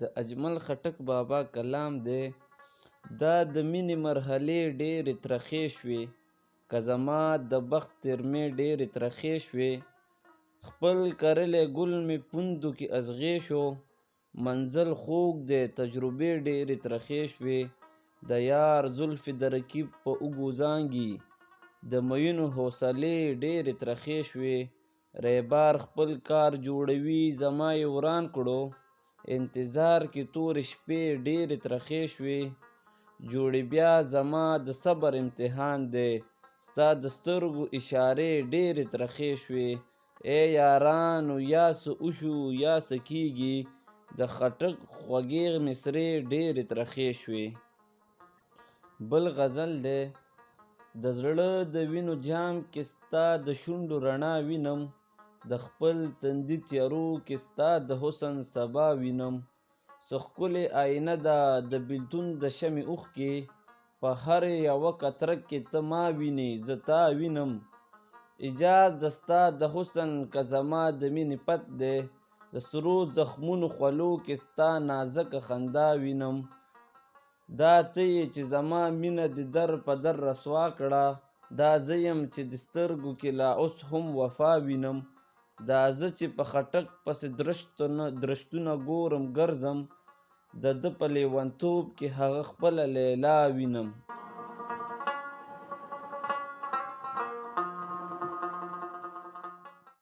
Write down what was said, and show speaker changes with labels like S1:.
S1: د اجمل خټک بابا کلام دی. دا د مینې مرحلې ډېرې ترخې شوې، که زما د بخت ترمې ډېرې ترخې شوې. خپل کرلی ګل مې پوندو کې ازغې شو، منزل خوږ دی تجربې ډېرې ترخې شوې. د یار زلفې د رقیب په اوږو زانګي، د میینو حوصلې ډېرې ترخې شوې. ریبار خپل کار جوړوي زما یې وران کړو، انتظار کې تورې شپې ډېرې ترخې شوې. جوړې بیا زما د صبر امتحان دی، ستا د سترګو اشارې ډېرې ترخې شوې. ای یارانو یا څه وشو یا څه کیږي، د خټک خوږې مصرې ډېرې ترخې شوې. بل غزل دی. د زړه د وینو جام کې ستا د شونډو رڼا وینم، د خپل تندي تیارو کې ستا د حسن سبا وینم. څه ښکلې آینه ده د بیلتون د شمعې اوښکې، په هر یوه قطره کې ته ما وینې زه تا وینم. اجاز د ستا د حسن که زما د مینې پت دی، د سرو زخمونو خولو کې ستا نازکه خندا وینم. دا ته یې چې زما مینه د در په در رسوا کړه، دا زه یم چې د سترګو کې لا اوس هم وفا وینم. دا زه چې په خټک پسې درشتونه ګورم ګرځم، د ده په لیونتوب کې هغه خپله لیلا وینم.